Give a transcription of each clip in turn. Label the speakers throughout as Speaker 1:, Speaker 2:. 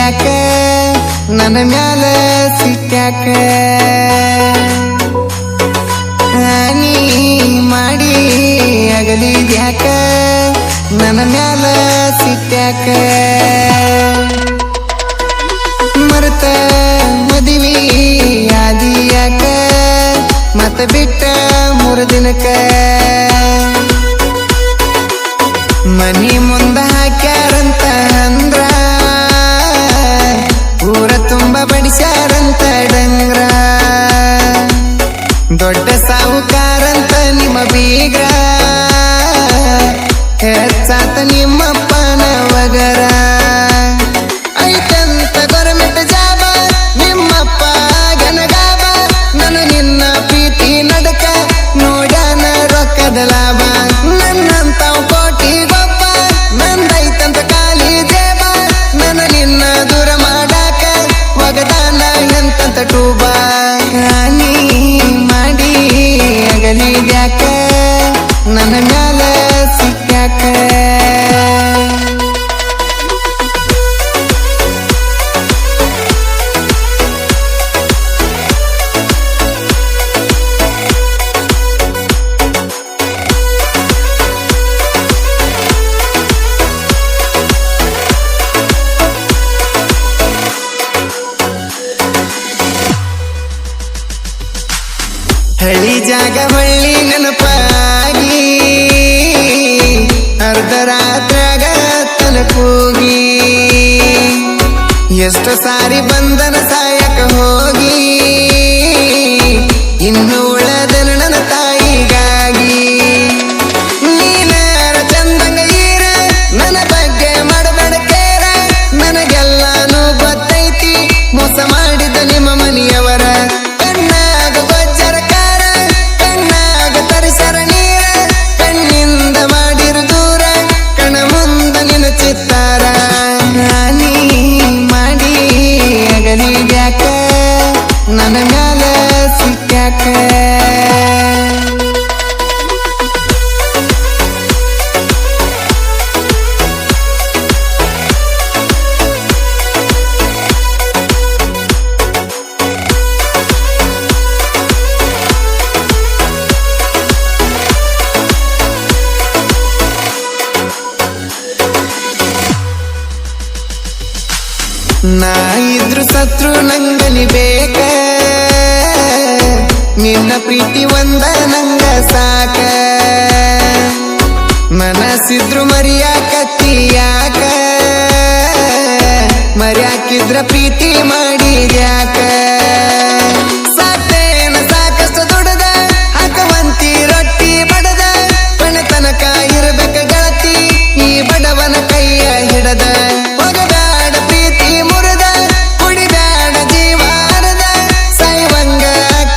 Speaker 1: ಅಗಲಿದ್ಯಾಕ ನನ್ನ ಮ್ಯಾಲ ಸಿಟ್ಟ್ಯಾಕ ನೀ ಮಾಡಿ ಅಗಲಿದ್ಯಾಕ ನನ್ನ ಮ್ಯಾಲ ಸಿಟ್ಟ್ಯಾಕ ಮರೆತ ಮದುವೆ ಆದಿಯಾಕ ಮತ್ತ ಬಿಟ್ಟ 3 ದಿನಕ್ಕ ಮನಿ ಮುಂದ ಹಾಕ್ಯಾರಂತ ಅಂದ್ರ ಊರ ತುಂಬ ಬಡಿಸ್ಯಾರಂತ ಡಂಗ್ರ ದೊಡ್ಡ ಸಾಹುಕಾರಂತ ನಿಮ್ಮ ಬೀಗ್ರ ಹೆಚ್ಚಾತ ನಿಮ್ಮಪ್ಪನ ವಗರ ಐತಂತ ಗೌರ್ಮೆಂಟ್ ಜಾಬ ನಿಮ್ಮಪ್ಪ ಗನಗಾಬ ನಾನು ನಿನ್ನ ಪ್ರೀತಿ ನಡಕ ನೋಡ್ಯಾನ ರೊಕ್ಕದ ಲಾಭ ನನ್ನಂತ ಕೋಟಿ ಗೊಬ್ಬ ನಂದೈತಂತ ಖಾಲಿ ಜೇಬ ನನ್ನ ನಿನ್ನ ದೂರ ಮಾಡಾಕ ಒಗದಾನ ಎಂತಂತ ಟೂಬ ನೀ ಮಾಡಿ ಅಗಲಿದ್ಯಾಕ ನನ್ನ ಮ್ಯಾಲ ಸಿಟ್ಟ್ಯಾಕ ಹಳ್ಳಿ ಜಾಗ ಹೊಳ್ಳಿ ನೆನಪಾಗಿ ಅರ್ಧರಾತ್ರಾಗ ತಲುಪೋಗಿ ಎಷ್ಟು ಸಾರಿ ಬಂದನ ಸಾಯಕ ಹೋಗಿ ಇನ್ನು ಉಳದನು ನನ್ನ ತಾಯಿಗಾಗಿ ನೀನಾರ ಚಂದಂಗ ಈರ ನನ್ನ ಬಗ್ಗೆ ಮಾಡಬೇಡ ಕೇರ ನನಗೆಲ್ಲಾನು ಗೊತ್ತೈತಿ ಮೋಸ ಮಾಡಿದ ನಿಮ್ಮ ಮನೆಯವರ ಕಣ್ಣಾಗ ಗೊಜ್ಜರ ಕಾರ ಕಣ್ಣಾಗ ತರಿಸರ ನೀರ ಕಣ್ಣಿಂದ ಮಾಡಿರು ದೂರ ಕಣ ಮುಂದ ನಿನ್ನ ಚಿತ್ತಾರ ನೀ ಮಾಡಿ ಅಗಲಿದ್ಯಾಕ ನನ್ನ ಮ್ಯಾಲ ಸಿಟ್ಟ್ಯಾಕ ನಾ ಇದ್ರು ಸತ್ರು ನಂಗಲಿ ಬೇಕ ನಿನ್ನ ಪ್ರೀತಿ ಒಂದ ನಂಗ ಸಾಕ ಮನಸ್ಸಿದ್ರು ಮರಿಯಾಕತ್ತಿಯಾಕ ಮರ್ಯಾಕಿದ್ರ ಪ್ರೀತಿ ಮಾಡಿದ್ಯಾಕ ಸಾಕೇನ ಸಾಕಷ್ಟು ದುಡದ ಹಾಕವಂತಿ ರೊಟ್ಟಿ ಬಡದ ಕೊನೆ ತನಕ ಇರ್ಬೇಕ ಗೆಳತಿ ಈ ಬಡವನ ಕೈಯ ಹಿಡದ ಹೋಗಬೇಡ ಪ್ರೀತಿ ಮುರಿದ ಕುಡಿಬೇಡ ಜೀವಾರದ ಸಾಯುವಂಗ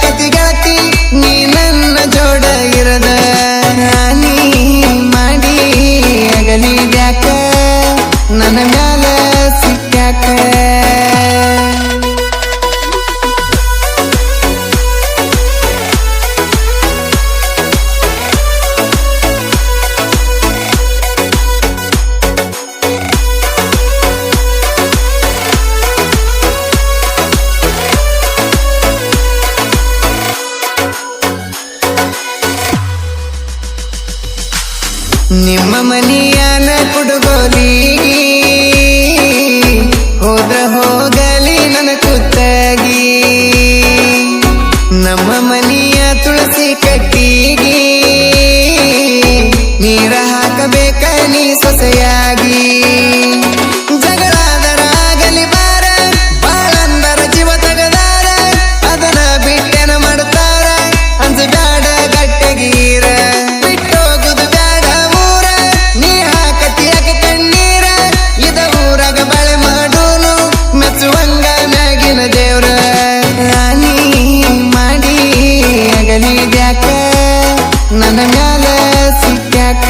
Speaker 1: ಕತಿ ಗೆಳತಿ ನೀ ನನ್ನ ಜೋಡ ಇರದ ನೀ ಮಾಡಿ ಅಗಲಿದ್ಯಾಕ ನನ್ನ ಮ್ಯಾಲ ಸಿಟ್ಟ್ಯಾಕ ನಿಮ್ಮ ಮನಿಯನ ಕುಡುಗೋಲಿಗಿ ಹೋದ್ರ ಹೋಗಲಿ ನನ್ನ ಕುತ್ತಗಿ ನಮ್ಮ ಮನಿಯ ತುಳಸಿ ಕಟ್ಟಿಗಿ ನೀರ ಹಾಕಬೇಕ ನೀ ಸೊಸೆಯಾಗಿ ಜಗಳಾದರಾಗಲಿ ಬಾರ ಬಾಳಂದರ ಜೀವ ತಗದಾರ ಅದನ್ನ ಬಿಟ್ಟೆನ ಮಾಡ್ತಾರ ಅಂಜಬ್ಯಾಡ ಗಟ್ಟಗೀರ ಬಿಟ್ಟೋಗುದು ಬ್ಯಾಡ ಊರ ನೀ ಹಾಕತಿಯಾಕ ಕಣ್ಣೀರ ಇದ ಊರಾಗ ಬಾಳೆ ಮಾಡೂನು ಮೆಚ್ಚುವಂಗ ಮ್ಯಾಗಿನ ದೇವ್ರ ನೀ ಮಾಡಿ ಅಗಲಿದ್ಯಾಕ ನನ್ನ ಮ್ಯಾಲ ಸಿಟ್ಟ್ಯಾಕ